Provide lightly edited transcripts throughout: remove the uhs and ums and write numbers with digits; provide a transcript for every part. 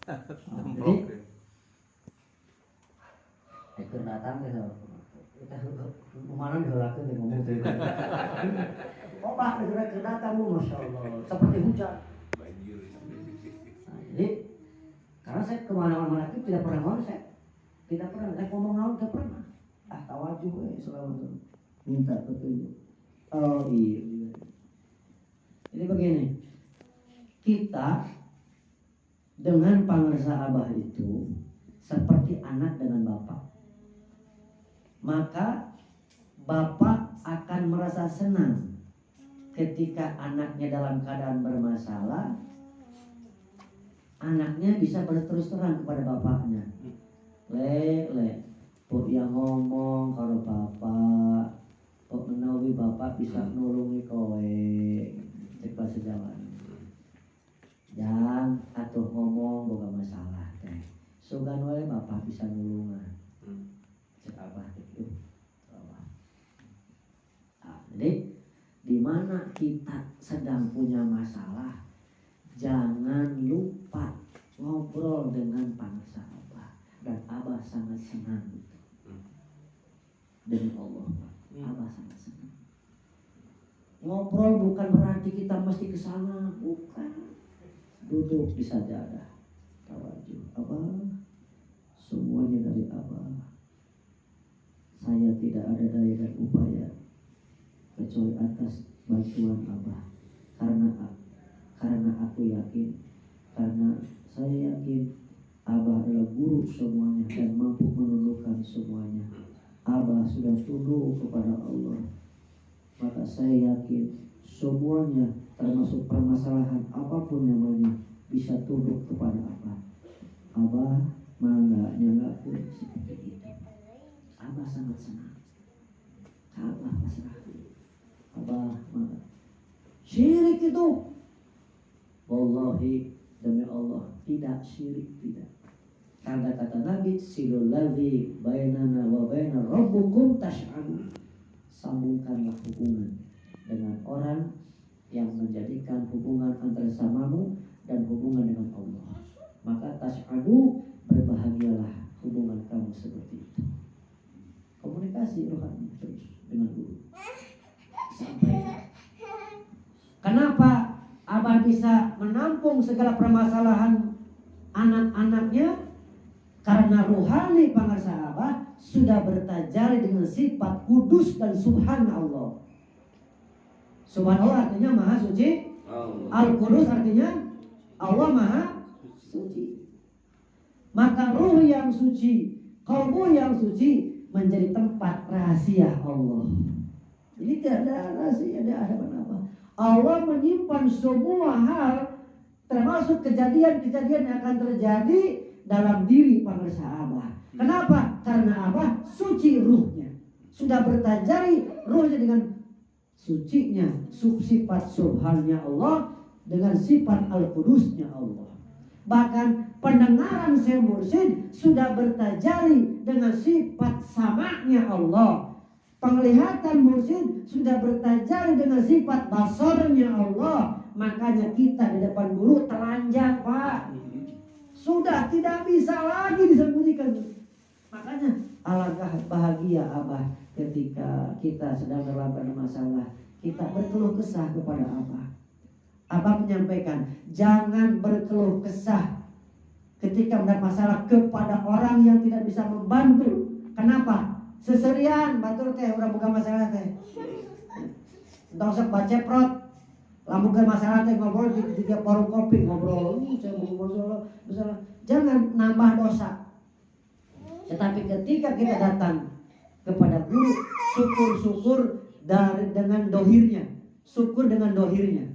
Jadi ekor datang gitu. Kita kemarin dilakukan di ngomong itu. Oh Pak, ekor datang lu, masya Allah, seperti hujan. Nah, jadi karena saya kemana-mana itu tidak pernah konsep, tidak pernah. Saya ngomong ngomong tidak pernah. Tawajuh selama itu minta petunjuk. Oh iya. Jadi begini, kita dengan pangersa Abah itu seperti anak dengan bapak. Maka bapak akan merasa senang ketika anaknya dalam keadaan bermasalah. Anaknya bisa berterus terang kepada bapaknya. Le, pok yang ngomong kalau bapak, pok menawi bapak bisa nolongi kowe, cek bahasa Jawa. Jangan atuh ngomong boga masalah teh. Sugan wae bapak bisa nulungan. Cek Abah itu. Jadi di mana kita sedang punya masalah, jangan lupa ngobrol dengan pangersa Abah. Dan Abah sangat senang itu. Demi Allah, Abah sangat senang. Ngobrol bukan berarti kita mesti ke sana, bukan. Duduk di sajadah, tawajuh. Abah, semuanya dari Abah. Saya tidak ada daya dan upaya kecuali atas bantuan Abah. Karena aku yakin, karena saya yakin Abah adalah guru semuanya dan mampu menundukkan semuanya. Abah sudah tunduk kepada Allah. Maka saya yakin semuanya termasuk permasalahan apapun namanya bisa tunduk kepada Abah. Abah mangganya ngaku seperti itu. Abah sangat senang. Abah pasrah. Abah mangga. Syirik itu, wallahi demi Allah tidak syirik, tidak. Karena kata Nabi, silul ladzi bainana wa bainar rabbukum tash'alu. Sambungkanlah hubungan dengan orang yang menjadikan hubungan antara samamu dan hubungan dengan Allah. Maka tash'alu, berbahagialah hubungan kamu seperti itu. Komunikasi rohani terus dengan guru. Sampai. Kenapa Abah bisa menampung segala permasalahan anak-anaknya? Karena rohani pangersa Abah sudah bertajari dengan sifat kudus dan subhanallah. Subhanallah artinya maha suci. Al-Qudus artinya Allah maha suci. Maka ruh yang suci, kalbu yang suci menjadi tempat rahasia Allah. Jadi tidak ada rahasia, tidak ada apa-apa. Allah menyimpan semua hal, termasuk kejadian-kejadian yang akan terjadi dalam diri pangersa Abah. Kenapa? Karena Abah suci ruhnya, sudah bertajari ruhnya dengan sucinya, sifat subhannya Allah dengan sifat al-qudusnya Allah. Bahkan pendengaran Syekh Mursyid sudah bertajari dengan sifat sama'nya Allah. Penglihatan Mursyid sudah bertajari dengan sifat basarnya Allah. Makanya kita di depan guru telanjang, Pak. Sudah tidak bisa lagi disembunyikan. Makanya alangkah bahagia Abah ketika kita sedang dalam masalah, kita berkeluh kesah kepada Abah. Abah menyampaikan, jangan berkeluh kesah ketika mendapat masalah kepada orang yang tidak bisa membantu. Kenapa? Seserian batur teh udah buka masalah teh. Entah usah baca prot. Lamun ke masalah teh ngobrol di tiap warung kopi ngobrol. Saya mau masalah. Jangan nambah dosa. Tetapi ketika kita datang kepada guru, syukur dengan dohirnya. Syukur dengan dohirnya.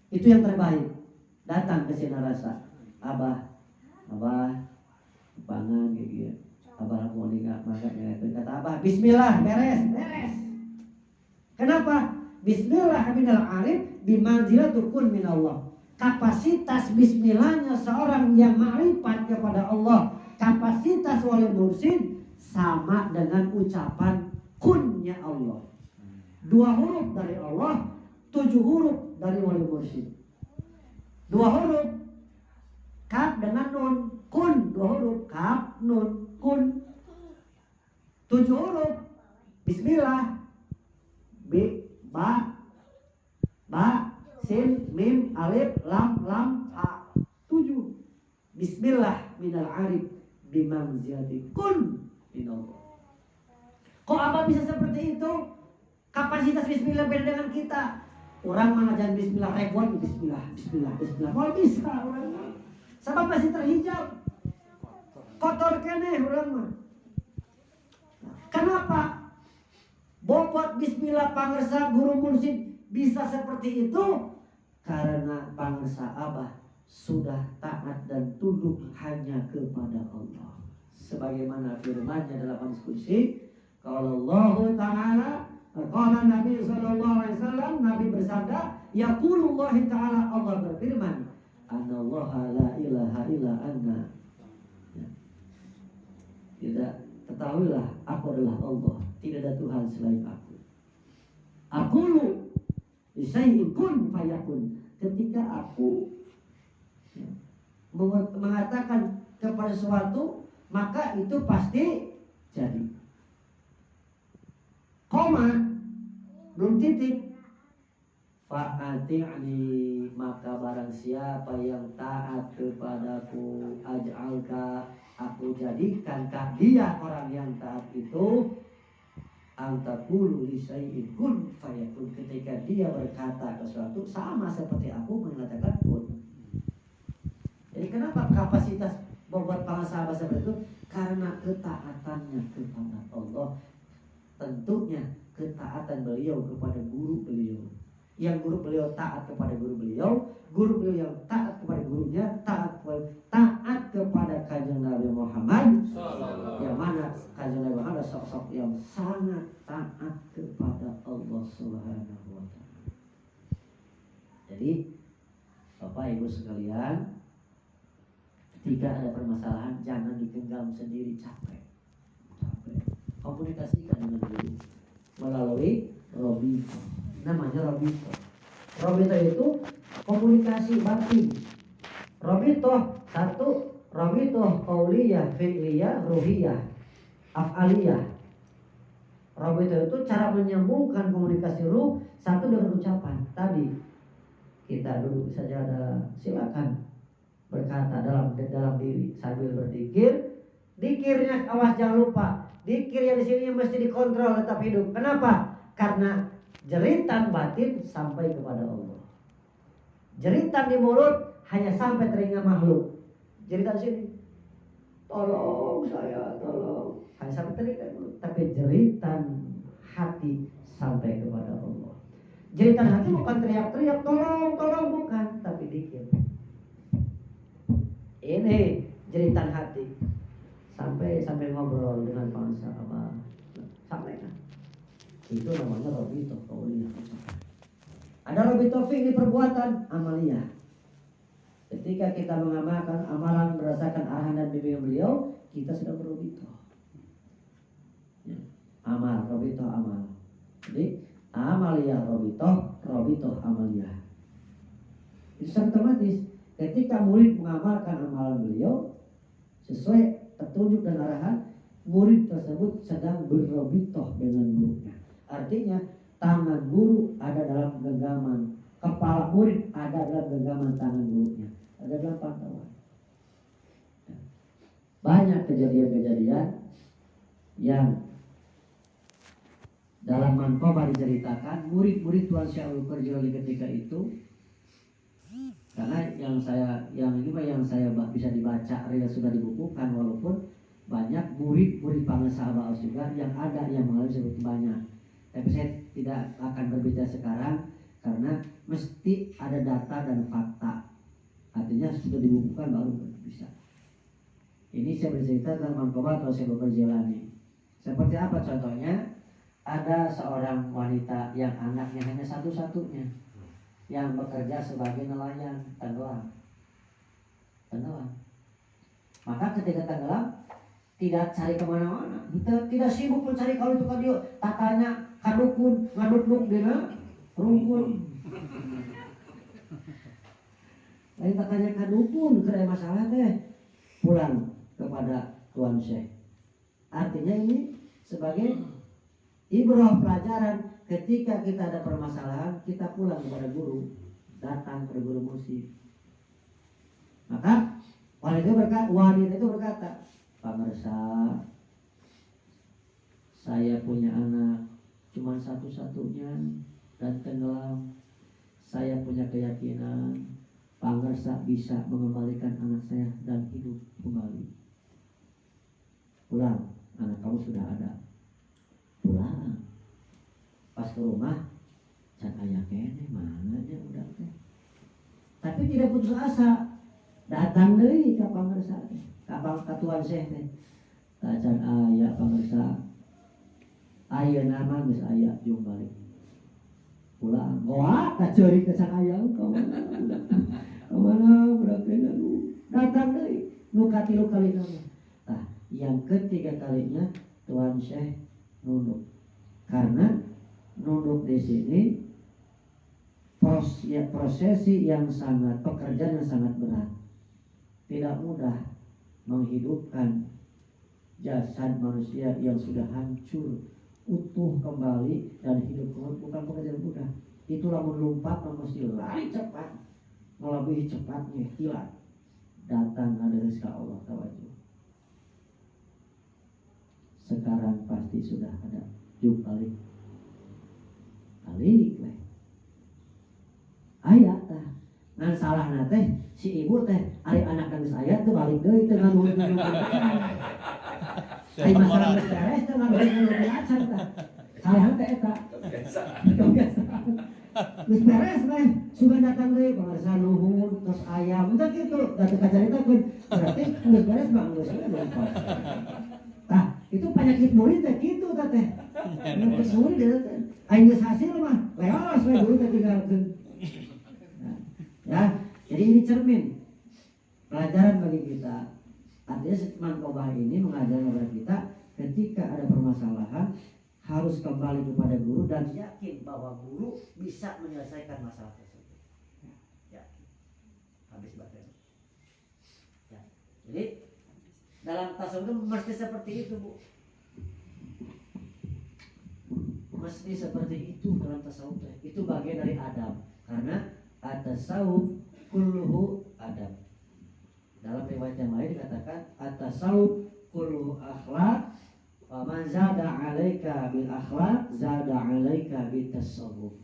Itu yang terbaik. Datang ke sini rasa. Abah, bangan kayak gitu. Abah mau nikah, makanya kata Abah, Bismillah, beres. Kenapa? Bismillah minal arif bimanzilatukun minallah. Kapasitas bismillahnya seorang yang ma'rifat kepada Allah, kapasitas wali mursyid sama dengan ucapan kunnya Allah. 2 huruf dari Allah, 7 huruf dari wali mursyid. 2 huruf kaf dengan nun. nun, kun. 7 huruf. Bismillah. Ba, sin, mim, alif, lam, ha. 7. Bismillah minal arif bimanzilati kun minallah. Kok apa bisa seperti itu? Kapasitas bismillah beda dengan kita. Orang mengajar bismillah ribuan, bismillah. Mau bisa orang. Sebab masih terhijab. Kotor kene orang mah. Kenapa? Bobot bismillah pangersa guru mursyid bisa seperti itu karena pangersa abah sudah taat dan tunduk hanya kepada Allah. Sebagaimana firman-Nya dalam hadis qudsi, kalau Allah Ta'ala, qala Nabi sallallahu alaihi wasallam, Nabi bersabda, yaqulullah Ta'ala, Allah berfirman, anallaha la ilaha illa anna. Tidak, ketahuilah aku adalah Allah, tidak ada Tuhan selain aku. Aqulu lisyai'in kun fayakun. Ketika aku mengatakan kepada sesuatu, maka itu pasti jadi. Koma, belum titik. Fa'ati'ni, maka barang siapa yang taat kepadaku, aj'alka, aku jadikan dia orang yang taat itu, antaqulu li syai'in kun fayakun. Ketika dia berkata sesuatu sama seperti aku mengatakan kun. Jadi kenapa kapasitas bobot para sahabat seperti itu? Karena ketaatannya kepada Allah. Tentunya ketaatan beliau kepada guru beliau. Yang guru beliau taat kepada guru beliau yang taat kepada gurunya, taat kepada kanjeng Nabi Muhammad. Yang mana kanjeng Nabi Muhammad sosok yang sangat taat kepada Allah Subhanahu wa taala. Jadi Bapak Ibu sekalian, ketika ada permasalahan jangan digenggam sendiri, capek. Komunikasikan dengan guru melalui Robito. Namanya Robito. Robito itu komunikasi batin. Robito satu, Robito qauliyah, fi'liyah, ruhiyah, af'aliyah. Robito itu cara menyambungkan komunikasi ruh satu dengan ucapan. Tadi kita duduk saja ada, silakan berkata dalam diri sambil berzikir. Dikirnya awas jangan lupa. Dikir yang di sini mesti dikontrol tetap hidup. Kenapa? Karena jeritan batin sampai kepada Allah. Jeritan di mulut hanya sampai telinga makhluk. Jeritan sini, tolong saya, tolong, hanya sampai telinga mulut. Tapi jeritan hati sampai kepada Allah. Jeritan hati bukan teriak-teriak, tolong, bukan, tapi dikir. Ini jeritan hati. Sampai ngobrol dengan bangsa apa, sampaikan. Itu namanya Robito qauliyah. Ada Robito fi'li perbuatan, amaliyah. Ketika kita mengamalkan amalan berdasarkan arahan dan bimbingan beliau, kita sudah berobito. Amal, Robito amal. Jadi amaliyah Robito amaliyah. Itu sangat otomatis. Ketika murid mengamalkan amalan beliau sesuai petunjuk dan arahan, murid tersebut sedang berrobitoh dengan gurunya. Artinya tangan guru ada dalam genggaman, kepala murid ada dalam genggaman tangan gurunya, ada dalam pantauan. Banyak kejadian-kejadian yang dalam Manqobah diceritakan murid-murid Tuan Syaikhul Qarjili ketika itu. Karena yang saya bisa dibaca sudah dibukukan, walaupun banyak murid-murid sahabat juga yang ada yang mengalami seperti banyak. Tapi saya tidak akan berbicara sekarang karena mesti ada data dan fakta. Artinya sudah dibukukan baru bisa. Ini saya bercerita tentang Manqobah atau Syaikhul Qarjili. Seperti apa contohnya? Ada seorang wanita yang anaknya hanya satu-satunya, yang bekerja sebagai nelayan, tenggelam. Maka ketika tenggelam tidak cari kemana-mana, tidak sibuk mencari kalau itu kan dia tatanya kadukun ngaduk dina rungkul. Lain tatanya kadukun kira masalah teh pulang kepada Tuan Syekh. Artinya ini sebagai ibrah pelajaran, ketika kita ada permasalahan kita pulang kepada guru, datang kepada guru musik. Maka wanita itu berkata, Pamirsa, saya punya anak cuma satu-satunya dan tenggelam. Saya punya keyakinan Pamirsa bisa mengembalikan anak saya dan hidup kembali. Pulang, anak kamu sudah ada. Pulang. Pas ke rumah, can aya kene mana aja udah teh. Tapi tidak putus asa. Datang deui ka Pamirsa teh, ka Tuan Syekh teh. Can aya Pamirsa. Ayeuna mah geus aya jeung balik. Pulang. Wah, kaceurik ke can aya ka mana. Ka mana berarti nu datang deui nu katilu kalina. Nah, yang ketiga kalinya Tuan Syekh nunduk. Karena nunduk di sini prosesi yang sangat, pekerjaan yang sangat berat. Tidak mudah menghidupkan jasad manusia yang sudah hancur, utuh kembali dan hidup kembali, bukan pekerjaan mudah. Itulah melompat mesti lari cepat, melebihi cepatnya hilang. Datang ada rezeki Allah tawajuh. Sekarang pasti sudah ada juk balik lah. Aya tah ngan salahna teh si ibu teh ari anak geus aya teh balik deui teh nganu. Ai masalah geus beres teh nganu acan tah. Salah teh eta. Kebiasaan. Geus beres teh sudah datang deui pamirsa nuhun tos ayam teh kitu. Da teu kacaritakeun berarti geus beres mah geus lupa. Tah, itu penyakit murid teh kitu teh. Penyakit murid teh. Aing geus hasil mah leos we guru teh tinggalkeun. Ya, jadi ini cermin pelajaran bagi kita. Artinya Manqobah ini mengajar kepada kita ketika ada permasalahan harus kembali kepada guru dan yakin bahwa guru bisa menyelesaikan masalah tersebut. Ya, habis baterai. Ya, jadi dalam tasawuf itu mesti seperti itu, Bu. Mesti seperti itu dalam tasawuf. Itu bagian dari adab. Karena at-tasawuf kulluhu adab. Dalam riwayat yang lain dikatakan at-tasawuf kulluhu akhlaq wa man zada 'alaika bil akhlaq zada 'alaika bit tasawuf.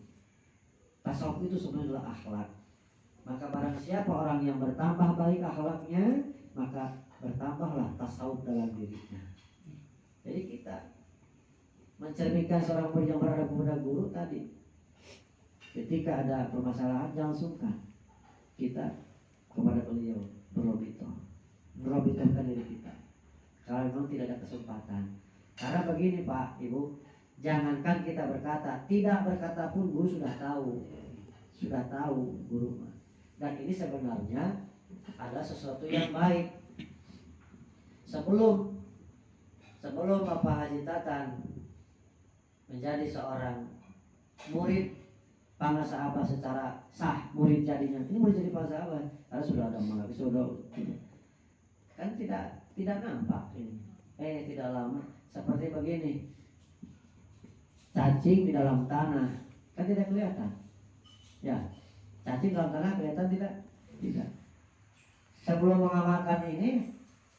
Tasawuf itu sebenarnya adalah akhlak. Maka barang siapa orang yang bertambah baik akhlaknya, maka bertambahlah tasawuf dalam dirinya. Jadi kita mencerminkan seorang murid yang berada kepada guru tadi. Ketika ada permasalahan jangan sungkan. Kita kepada beliau berlobitohkan diri kita. Kalau memang tidak ada kesempatan. Karena begini Pak, Ibu, jangankan kita berkata, tidak berkata pun guru sudah tahu guru. Dan ini sebenarnya adalah sesuatu yang baik. Sebelum Bapak Haji Tatan menjadi seorang murid Pangasaabah secara sah, murid jadinya. Ini murid jadi Pangasaabah karena sudah ada sudah kan tidak nampak ini. Tidak lama seperti begini. Cacing di dalam tanah kan tidak kelihatan. Ya, cacing dalam tanah kelihatan tidak? Tidak. Sebelum mengamalkan ini,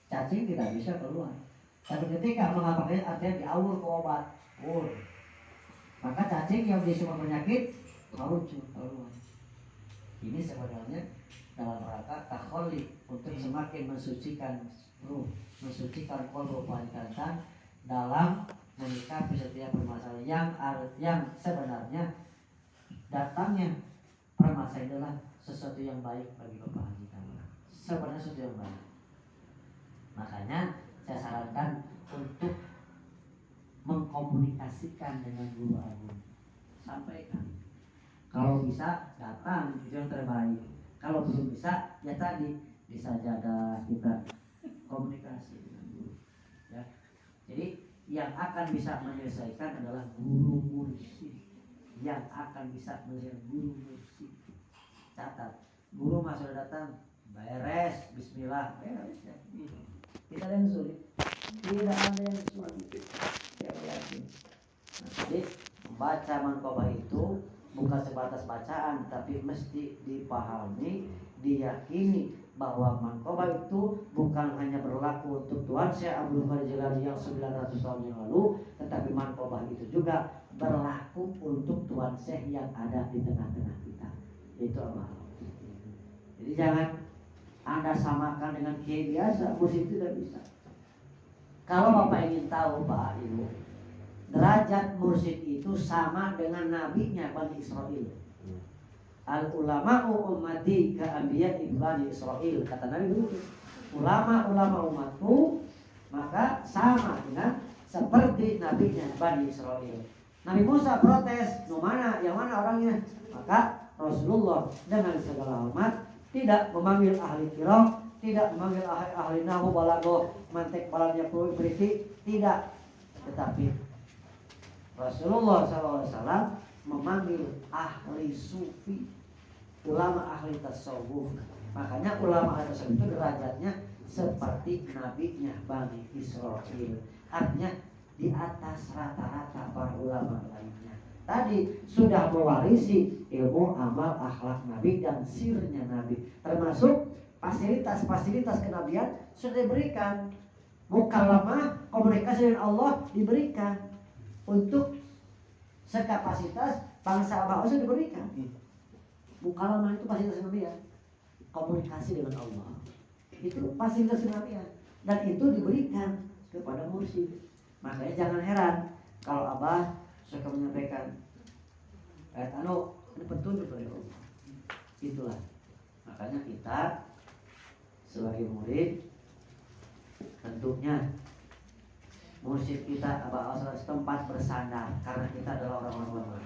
cacing tidak bisa keluar. Tapi ketika mengamalkannya artinya diawur ke obat, maka cacing yang di semua penyakit keluar. Ini sebenarnya dalam rangka takholi untuk semakin mensucikan ruh, mensucikan kolbu wanita dalam menyikapi setiap permasalahan yang sebenarnya datangnya permasalahan adalah sesuatu yang baik bagi Bapak Haji Tatan. Sebenarnya sesuatu yang baik. Makanya saya sarankan untuk mengkomunikasikan dengan guru agung. Sampaikan. Kalau bisa datang itu yang terbaik. Kalau belum bisa ya tadi bisa jaga kita komunikasi dengan guru. Ya. Jadi yang akan bisa menyelesaikan adalah guru mursyid. Yang akan bisa menyelesaikan guru mursyid. Catat. Guru mas sudah datang, beres, bismillah, beres ya. Tidak ada yang sulit. Tidak ada yang sulit. Saya yakin. Nah, jadi membaca manqabah itu bukan sebatas bacaan, tapi mesti dipahami, diyakini bahwa manqabah itu bukan hanya berlaku untuk Tuhan Syekh Abdul Qadir Jilani yang 900 tahun yang lalu, tetapi manqabah itu juga berlaku untuk Tuhan Syekh yang ada di tengah-tengah kita. Itu amal. Jadi jangan Anda samakan dengan kiai biasa, mursyid tidak bisa. Kalau Bapak ingin tahu Pak Ibu, derajat mursyid itu sama dengan nabinya Bani Israel. Al ulama'u ummati ka anbiya'i Bani Israel, kata Nabi begitu. Ulama-ulama umatku maka sama dengan seperti nabinya Bani Israel. Nabi Musa protes, yang mana orangnya? Maka Rasulullah dengan segala hormat tidak memanggil ahli qiraah, tidak memanggil ahli nahwu balaghah, mantik balanya beriti, tidak. Tetapi Rasulullah SAW memanggil ahli sufi, ulama ahli tasawuf. Makanya ulama ahli tasawuf itu derajatnya seperti nabinya Bani Israel. Artinya di atas rata-rata para ulama lainnya. Tadi sudah mewarisi ilmu, amal, akhlak Nabi dan sirnya Nabi. Termasuk fasilitas-fasilitas kenabian sudah diberikan. Mukalamah, komunikasi dengan Allah diberikan. Untuk sekapasitas bangsa-bangsa diberikan. Mukalamah itu fasilitas kenabian. Komunikasi dengan Allah. Itu fasilitas kenabian. Dan itu diberikan kepada mursyid. Makanya jangan heran kalau Abah suka menyampaikan ini petunjuk dari Allah. Itulah. Makanya kita sebagai murid tentunya mursyid kita Abah Asrar setempat bersandar karena kita adalah orang-orang lemah.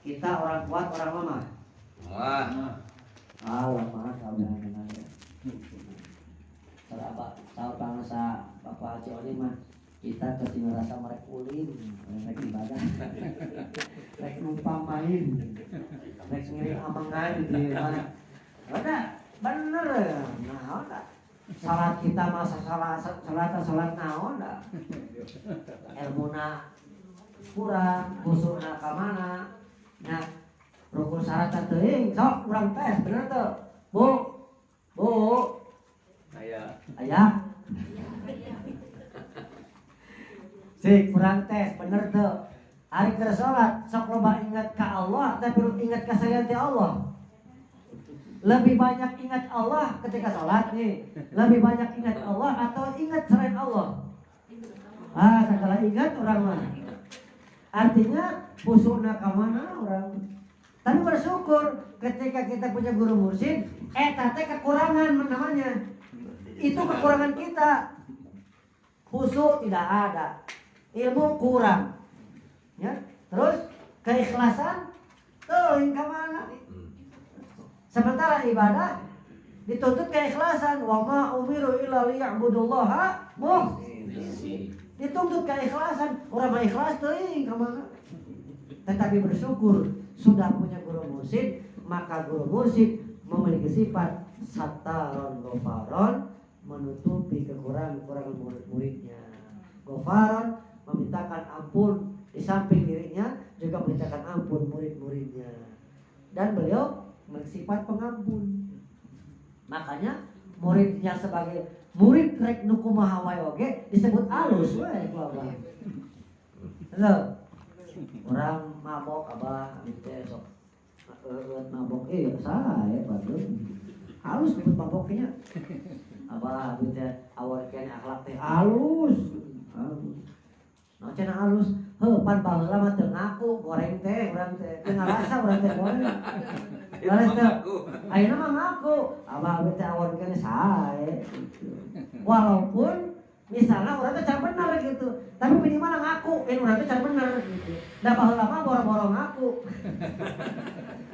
Kita orang kuat, orang lemah. Lemah kalian dengan ya. Kalau Abah tahu bangsa Bapak Haji Oli mah kita kesini rasa mereka ulin, mereka ibadah, mereka numpang main, mereka ngiring amangan gitu ya. Udah bener, nah udah. Salat kita masa salat naon dah. Ilmuna kurang, khusukna ka mana? Nya rukun syarat teuing, sok urang tes bener tuh. Bu. Ayah. Si kurang tes bener tuh. Ari keur salat sok loba ingat ka Allah tapi ingat ka sayanti Allah. Lebih banyak ingat Allah ketika salat nih. Lebih banyak ingat Allah atau ingat selain Allah? Segala ingat orang mana? Artinya khusukna ka mana orang. Tapi bersyukur ketika kita punya guru mursyid, teh kekurangan namanya. Itu kekurangan kita. Khusyuk tidak ada. Ilmu kurang. Ya. Terus keikhlasan teuing ka mana? Sementara ibadah dituntut keikhlasan. Wa ma umiru illa liya'budullaha mukhlishin. Dituntut keikhlasan. Orang mah ikhlas teuing ka mana? Tetapi bersyukur sudah punya guru mursyid, maka guru mursyid memiliki sifat sattaron ghafaron, menutupi kekurangan murid-muridnya. Ghafaron memintakan ampun di samping dirinya, juga memintakan ampun murid-muridnya. Dan beliau bersifat pengampun. Makanya muridnya sebagai murid rek nu kumaha wae oge disebut alus wae Abah. Halo. Orang mabok Abah teh sok mabok saya padahal halus disebut maboknya. Abah teh awal kene akhlak teh halus. Nah cenah halus, pan baheula mah teu ngaku goreng teh urang teh, teu ngarasa urang teh goreng. Laras teh ayeuna mah ngaku, Abah teh awal kene sae. Walaupun misalnya urang teh can bener gitu, tapi minimal ngaku, urang teh can bener gitu. Da baheula mah boro-boro ngaku.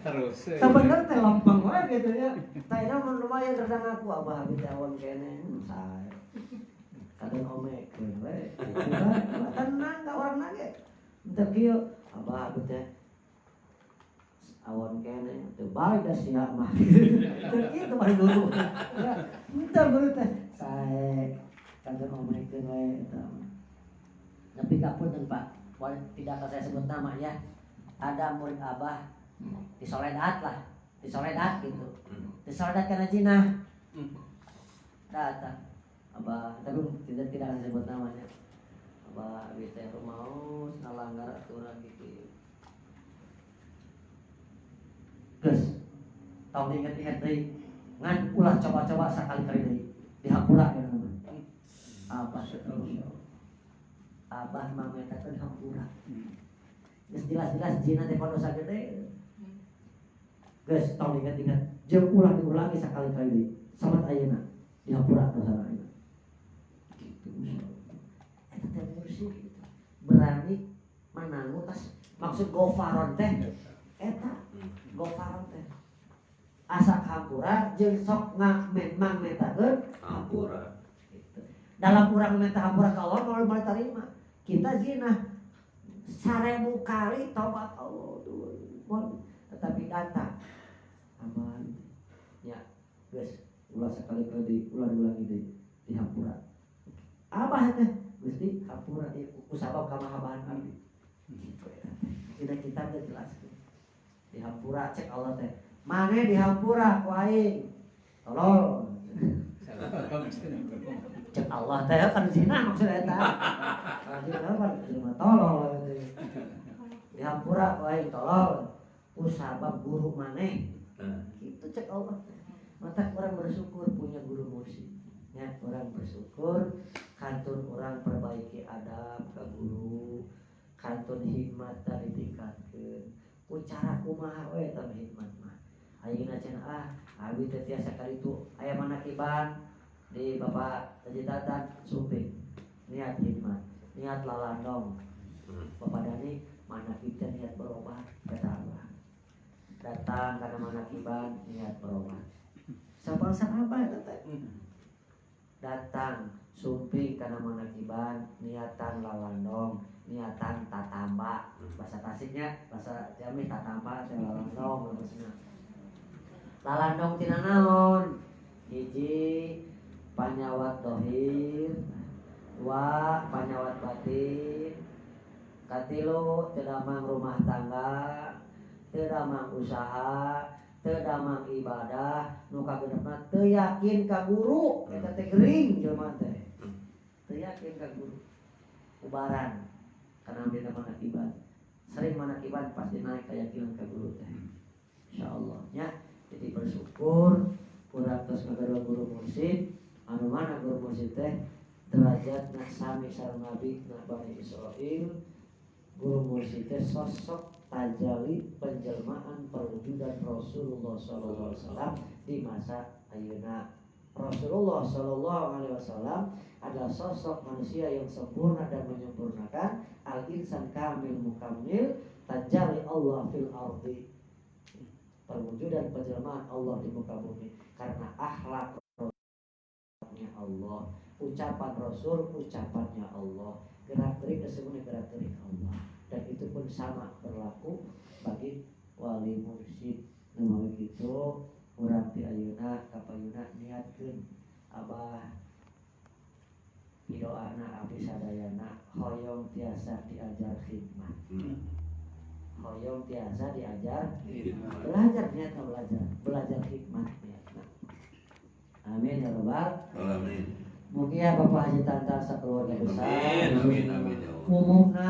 Terus. Sebener teh lempeng wae gitu ya. Tayna mun lumayan rada ngaku Abah teh awal kene sae. Kadang omek we. Tenang ka warna ge. Teu kieu Abah teh Awan kene teu bae da sia mah. Kitu mah guru. Entar guru teh sae kagak ngomekeun wae eta. Tapi kapunten Pak, boleh tidak saya sebut nama ya. Ada murid Abah di Soledad lah, di Soledad gitu. Di Soledad kana Cina. Datang Abah, tapi tidak saya sebut namanya. Abah abis teh mau ngalanggar aturan gitu. Geus, tong inget-inget deui. Ngan ulah coba-coba sakali-kali deui. Dihapura ya nama. Abah Abah mah metakeun hampura. Geus jelas-jelas jina teh dosa gede. Geus tong inget-inget, jeung ulah diulangi sakali-kali deui. Samat ayeuna dihapura dosana ayeuna. Gitu. Eta teh mursyid gitu. Berani manangu tas maksud gofaron teh eta gofaron teh asa hampura jeung sok memang metakeun hampura gitu. Dalam urang minta hampura ka Allah mau terima kita zina 1000 kali taubat Allah tetapi datang aman ya geus ulah sekali-kali ulah diulangi deui dihampura Abah teh Gusti hampura ieu kusabab kamahabahan abdi gitu eta dina kitab teh jelaskeun dihampura cek Allah teh mane dihampura ku aing tolol cek Allah teh kan zina maksud eta zina kan cuma tolol dihampura ku aing tolol kusabab guru maneh gitu cek Allah mata orang bersyukur punya guru mursyid ya orang bersyukur kantun orang perbaiki adab ke guru kantun hikmat tadi ditingkatkeun ku cara kumaha we eta hikmat mah ayeuna cenah abi teh tiasa kali itu aya manakiban di Bapak Tajidatan Suping niat hikmat niat lalandong Bapak Dani manakib teh niat berobat kata Allah datang karena manakiban niat berobat sapal apa eta teh datang Suping karena manakiban niatan lalandong niatan tatamba bahasa Tasiknya bahasa Jambi tatamba teh lalandong maksudna lalandong tina naon hiji panyawat dohir dua panyawat batin katilu teu damang rumah tangga teu damang usaha teu damang ibadah nu kagenepna teu yakin ka guru eta teh gering jelema teh teu yakin ka guru ubaran kana beda manakiban sering manakiban pasti naik keyakinan ka guru teh insyaallah nya jadi bersyukur urang tos ngagadua guru mursyid anu mana guru mursyid teh derajatna sami sareng Nabi Bani Israil guru mursyid teh sosok tajalli penjelmaan perwujudan Rasulullah sallallahu alaihi wasallam di masa ayeuna. Rasulullah sallallahu alaihi wasallam adalah sosok manusia yang sempurna dan menyempurnakan al-insan kamil mukammil tajalli Allah fil ardi. Perwujudan penjelmaan Allah di muka bumi karena akhlak Rasulnya Allah, ucapan Rasul ucapannya Allah, gerak-gerik semuanya gerak-gerik Allah. Dan itu pun sama berlaku bagi wali mursyid. Nah begitu urang ti ayeuna kapayuna niatkeun Abah pidoana abdi sadayana hoyong tiasa diajar khidmat. Hoyong tiasa diajar belajar niatna belajar hikmah niatna. Amin ya rabbal alamin. Mugia Bapak Haji Tantan sakeluarga besar. Amin amin ya Allah. Umumna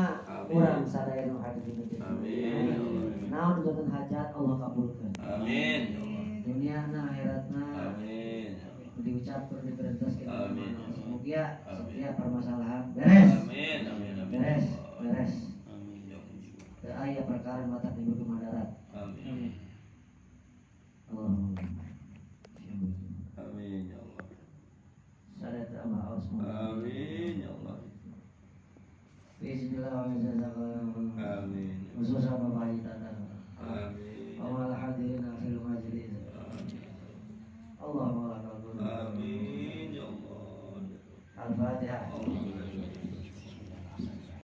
urang sadaya nu hadir di masjid. Amin. Naon dudukan hajat Allah kabulkeun. Amin ya Allah. Duniana akhiratna. Amin. Diucapkeun diberentoskeun. Amin. Mugia setiap permasalahan beres. Amin amin amin. Beres. Amin. Aya perkara mata di bumi darat